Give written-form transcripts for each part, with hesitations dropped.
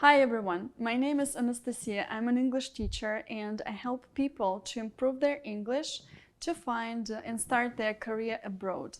Hi everyone, my name is Anastasia. I'm an English teacher and I help people to improve their English, to find and start their career abroad.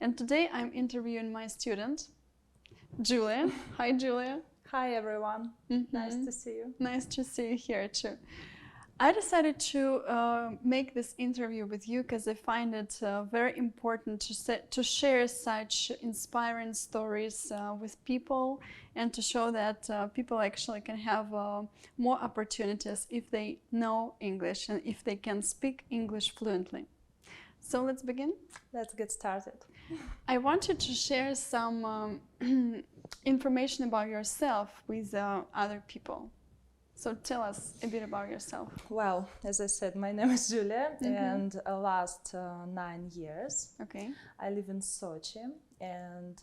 And today I'm interviewing my student, Julia. Hi Julia. Hi everyone, nice to see you. Nice to see you here too. I decided to make this interview with you because I find it very important to share such inspiring stories with people and to show that people actually can have more opportunities if they know English and if they can speak English fluently. So let's begin. Let's get started. I wanted to share some information about yourself with other people. So tell us a bit about yourself. Well, as I said, my name is Julia, and last 9 years I live in Sochi, and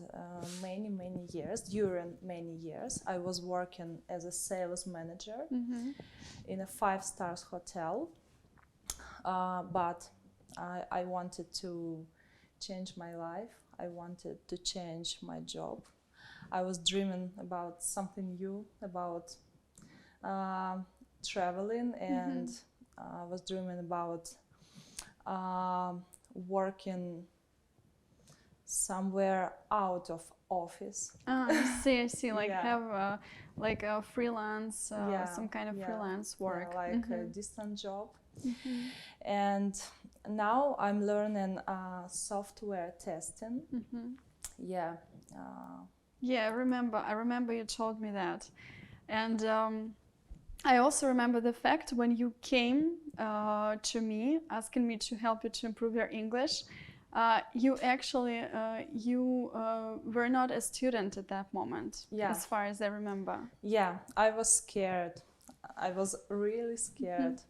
during many years I was working as a sales manager in a 5-star hotel, but I wanted to change my life. I wanted to change my job. I was dreaming about something new, about traveling, and I was dreaming about working somewhere out of office. I see. Like have a freelance, some kind of freelance work. Like a distant job. And now I'm learning software testing. Yeah, I remember you told me that. And I also remember the fact when you came to me, asking me to help you to improve your English, you actually, were not a student at that moment, as far as I remember. Yeah, I was scared. I was really scared,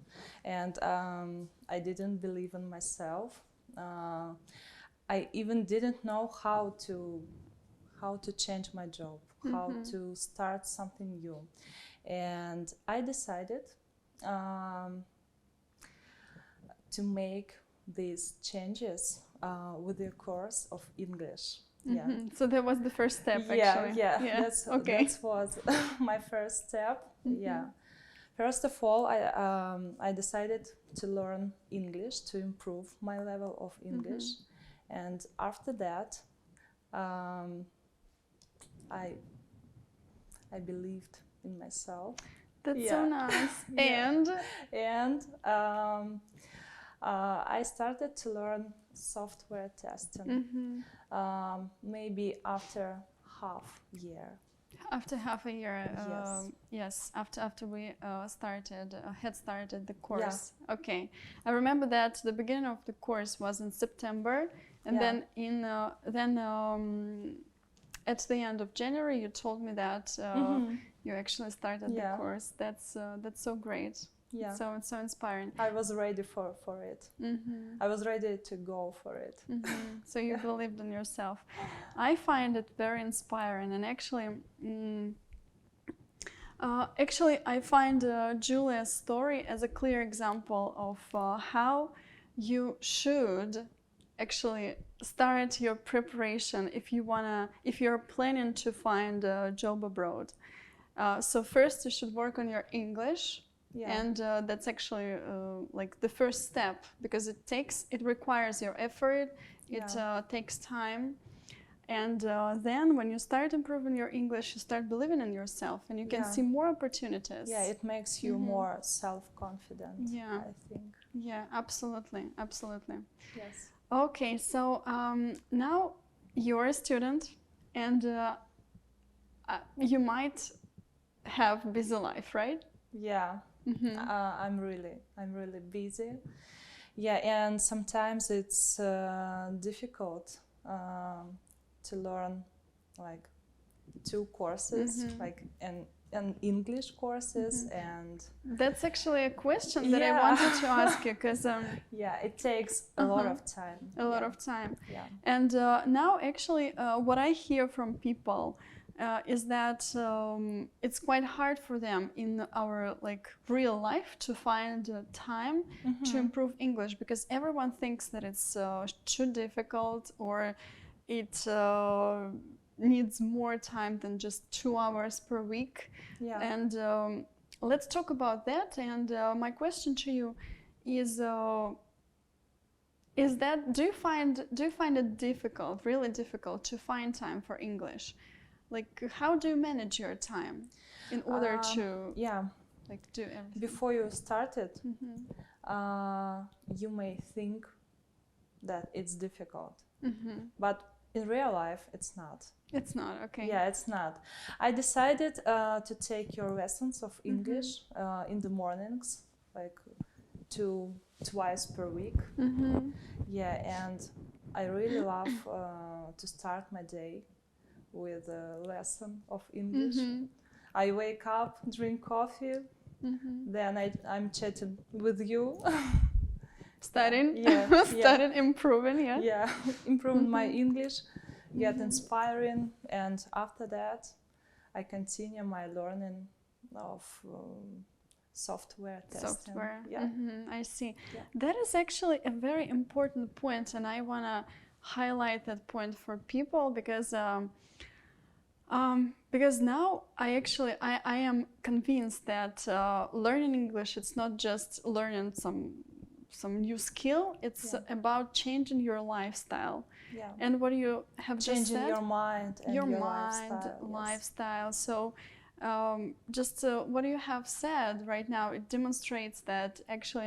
and I didn't believe in myself. I even didn't know how to change my job, how to start something new. And I decided to make these changes with the course of English. So that was the first step, actually. That was my first step. First of all, I decided to learn English, to improve my level of English. And after that, I believed in myself. That's so nice. And I started to learn software testing maybe after half year. After half a year, yes. After we had started the course. Okay, I remember that the beginning of the course was in September, and then at the end of January, you told me that you actually started the course. That's so great. Yeah. So it's so inspiring. I was ready for it. I was ready to go for it. So you believed in yourself. I find it very inspiring, and actually, I find Julia's story as a clear example of how you should actually start your preparation if you're planning to find a job abroad. So first you should work on your English, and that's actually like the first step, because it requires your effort, it takes time, and then when you start improving your English, you start believing in yourself, and you can see more opportunities. Yeah, it makes you more self-confident. I think. Yeah, absolutely. Yes. Okay, so now you're a student, and you might have busy life, right? Yeah, I'm really busy. Yeah, and sometimes it's difficult to learn like 2 courses, like an English courses, and that's actually a question that I wanted to ask you, because it takes a lot of time. Yeah. And now actually what I hear from people is that it's quite hard for them in our real life to find time to improve English, because everyone thinks that it's too difficult, or needs more time than just 2 hours per week. Yeah. And let's talk about that. And my question to you is that do you find it difficult, really difficult, to find time for English? Like, how do you manage your time in order to like do everything? Before you started, you may think that it's difficult, but in real life, it's not. It's not, okay. Yeah, it's not. I decided to take your lessons of English in the mornings, like twice per week. Yeah, and I really love to start my day with a lesson of English. I wake up, drink coffee, then I'm chatting with you. Studying, improving, yeah. Yeah, improving my English, get inspiring, and after that, I continue my learning of software testing. Software. Yeah. I see. Yeah. That is actually a very important point, and I want to highlight that point for people because now I am convinced that learning English, it's not just learning some new skill, it's about changing your lifestyle. Yeah. And what you have changing just said, your mind and your lifestyle. So just what you have said right now, it demonstrates that actually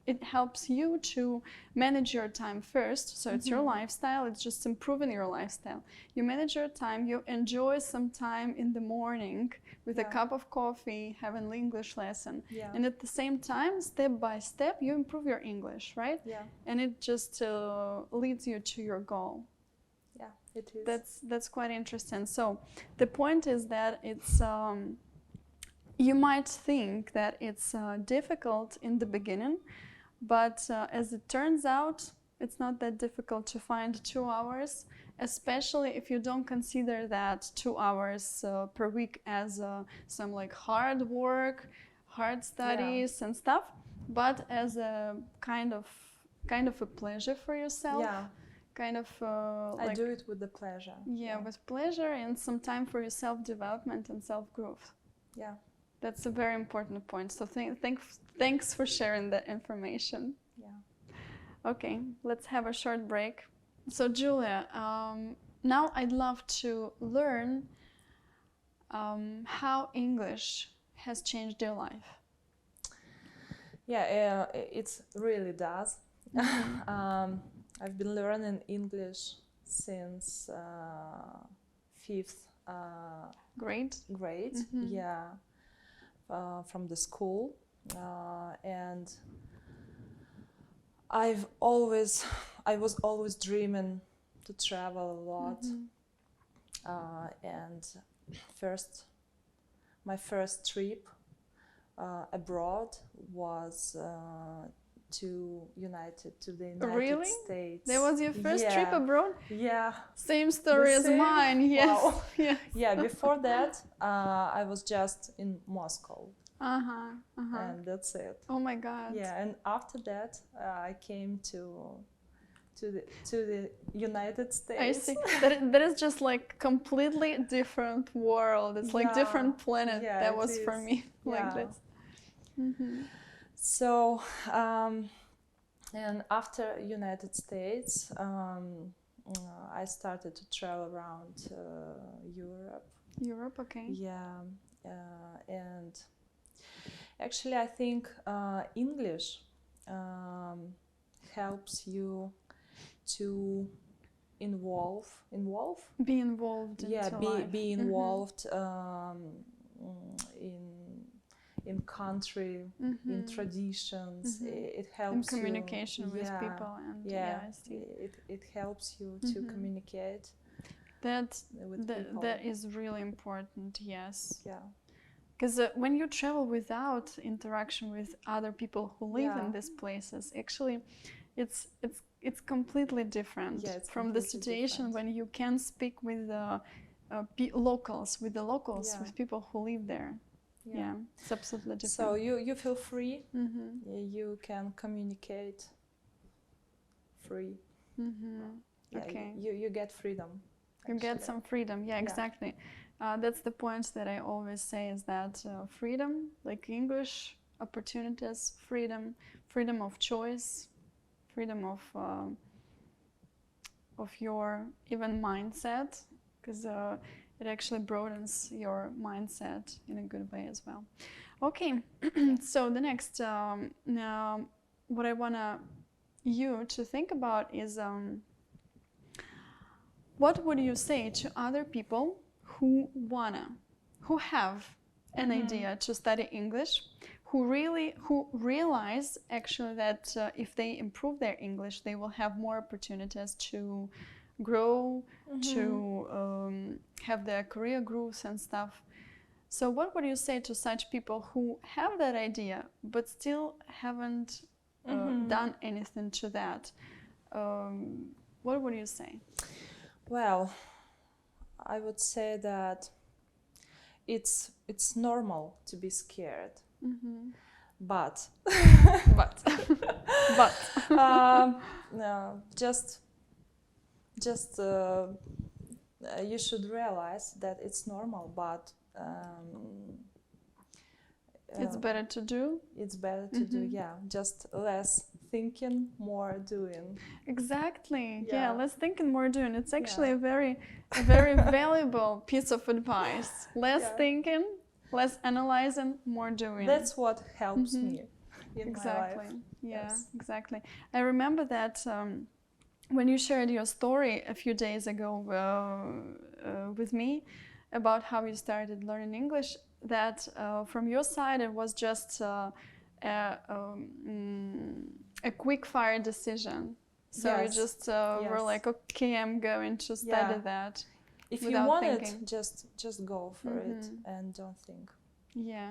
it helps you to manage your time first. So it's your lifestyle, it's just improving your lifestyle. You manage your time, you enjoy some time in the morning with a cup of coffee, having an English lesson. Yeah. And at the same time, step by step, you improve your English, right? Yeah. And it just leads you to your goal. Yeah, it is. That's quite interesting. So the point is that it's you might think that it's difficult in the beginning, but as it turns out, it's not that difficult to find 2 hours, especially if you don't consider that 2 hours per week as some like hard work, hard studies and stuff, but as a kind of a pleasure for yourself. Yeah. Kind of I do it with the pleasure. Yeah, with pleasure and some time for your self-development and self-growth. Yeah. That's a very important point. So thanks for sharing that information. Yeah. Okay, let's have a short break. So Julia, now I'd love to learn how English has changed your life. Yeah, it really does. I've been learning English since 5th grade. Yeah, from the school, and I was always dreaming to travel a lot, and my first trip abroad was to the United States. That was your first trip abroad? Yeah. Same story as mine. Yes. Wow. Yes. Yeah. Before that, I was just in Moscow. And that's it. Oh my God. Yeah. And after that, I came to the United States. I see. That is just like completely different world. It's like different planet. Yeah, that was for me like this. So, and after United States, I started to travel around Europe. Europe, okay. Yeah, and actually I think English helps you to be involved in country, in traditions. It helps in communication with people, and I see. It helps you to communicate. That is really important. Yes. Yeah. Because when you travel without interaction with other people who live in these places, actually, it's completely different from the situation when you can speak with locals, with people who live there. Yeah, it's absolutely different. So you feel free. You can communicate free. Okay. You get freedom. You get actually. some freedom. Yeah, exactly. That's the point that I always say, is that freedom, like English, opportunities, freedom of choice, freedom of your even mindset, because it actually broadens your mindset in a good way as well. Okay, so the next, what I want you to think about is, what would you say to other people who have an idea to study English, who realize actually that if they improve their English, they will have more opportunities to grow, to have their career growth and stuff. So what would you say to such people who have that idea but still haven't done anything to that? What would you say? Well, I would say that it's normal to be scared, but no, just you should realize that it's normal, but it's better to do. It's better to do, yeah. Just less thinking, more doing. Exactly. Yeah. Less thinking, more doing. It's actually a very valuable piece of advice. Less thinking, less analyzing, more doing. That's what helps me in my life. Yeah, Yes. exactly. I remember that when you shared your story a few days ago with me about how you started learning English, that from your side it was just a quick fire decision. So you just were like, okay, I'm going to study that. If you want it, just go for it and don't think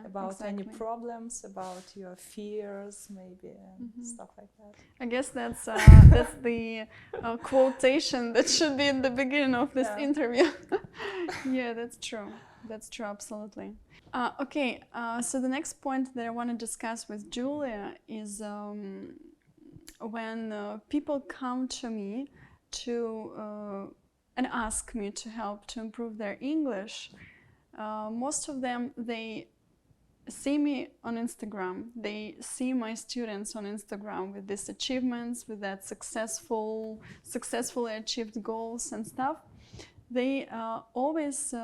about any problems, about your fears, maybe, and stuff like that. I guess that's the quotation that should be in the beginning of this interview. Yeah, that's true. That's true, absolutely. Okay, so the next point that I want to discuss with Julia is when people come to me and ask me to help to improve their English. Most of them, they see me on Instagram. They see my students on Instagram with these achievements, with that successfully achieved goals and stuff. They always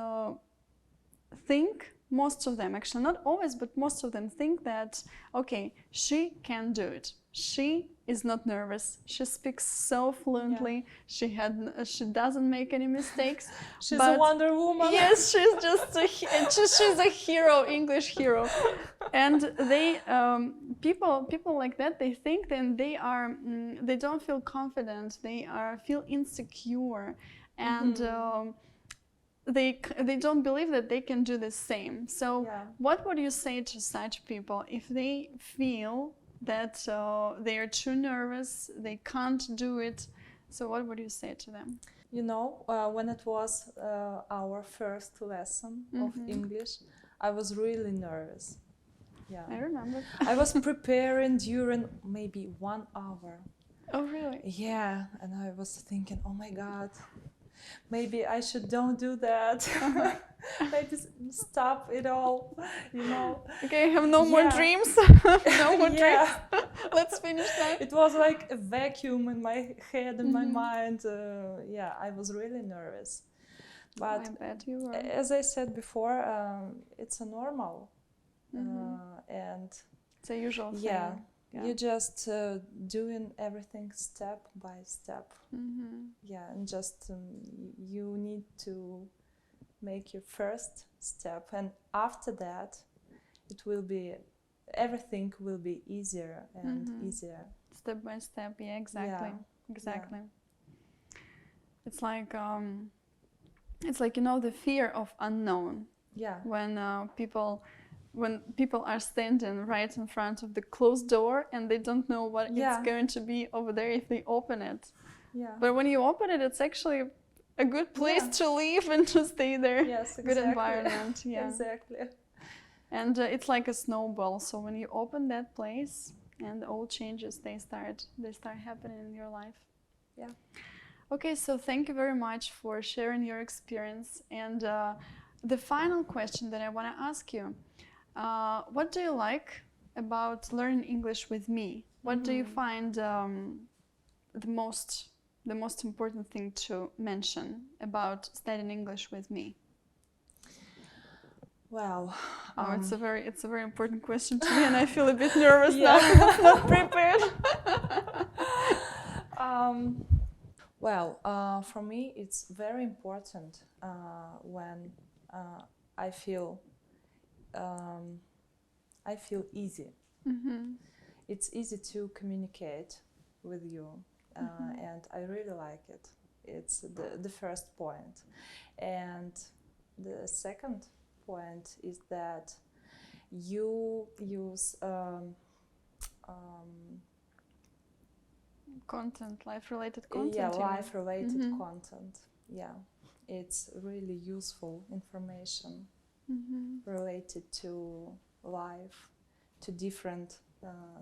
think, most of them, actually not always, but most of them think that, okay, she can do it. She is not nervous. She speaks so fluently. She doesn't make any mistakes. She's a Wonder Woman. Yes, she's just she's a hero, English hero. And they people like that, they think then they don't feel confident. They feel insecure, and they don't believe that they can do the same. So what would you say to such people if they feel that they are too nervous, they can't do it? So what would you say to them? You know, when it was our first lesson of English, I was really nervous. Yeah, I remember. I was preparing during maybe 1 hour. Oh, really? Yeah, and I was thinking, oh my God, maybe I should don't do that. Maybe stop it all, you know. Okay, I have no more dreams. No more dreams. Let's finish that. It was like a vacuum in my head and my mind. I was really nervous. But I bet you were. As I said before, it's a normal and it's a usual thing. You just doing everything step by step. And just you need to make your first step, and after that everything will be easier and easier. Step by step, exactly. It's like you know, the fear of unknown. When people are standing right in front of the closed door and they don't know what it's going to be over there if they open it. But when you open it, it's actually a good place to live and to stay there. Yes, exactly. Good environment. Exactly. And it's like a snowball. So when you open that place, and all changes, they start happening in your life. Okay, so thank you very much for sharing your experience. And the final question that I want to ask you, what do you like about learning English with me? What do you find the most important thing to mention about studying English with me? Well, Oh, it's a very important question to me, and I feel a bit nervous now because I'm not prepared. Well, for me, it's very important when I feel easy. It's easy to communicate with you, and I really like it. It's the first point, and the second point is that you use Content, life-related content. yeah, you mean? life-related content. Yeah, it's really useful information related to life, to different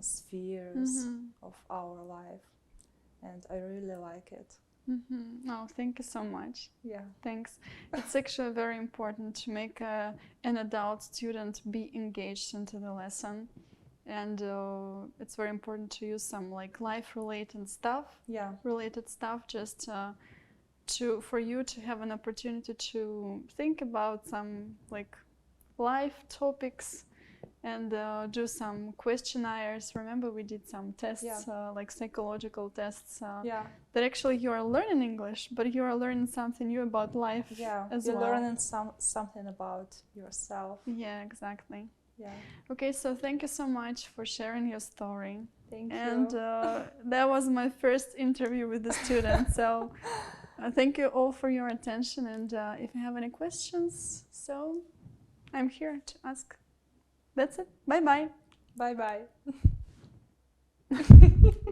spheres of our life, and I really like it. Oh, thank you so much. Yeah. Thanks. It's actually very important to make an adult student be engaged into the lesson, and it's very important to use some like life-related stuff. Yeah. Related stuff, just for you to have an opportunity to think about some like life topics and do some questionnaires. Remember, we did some tests, like psychological tests. That actually you are learning English, but you are learning something new about life as you're well. learning something about yourself. Yeah, exactly. Yeah. Okay, so thank you so much for sharing your story. Thank you. And that was my first interview with the student. So thank you all for your attention. And if you have any questions, so I'm here to ask. That's it. Bye-bye. Bye-bye.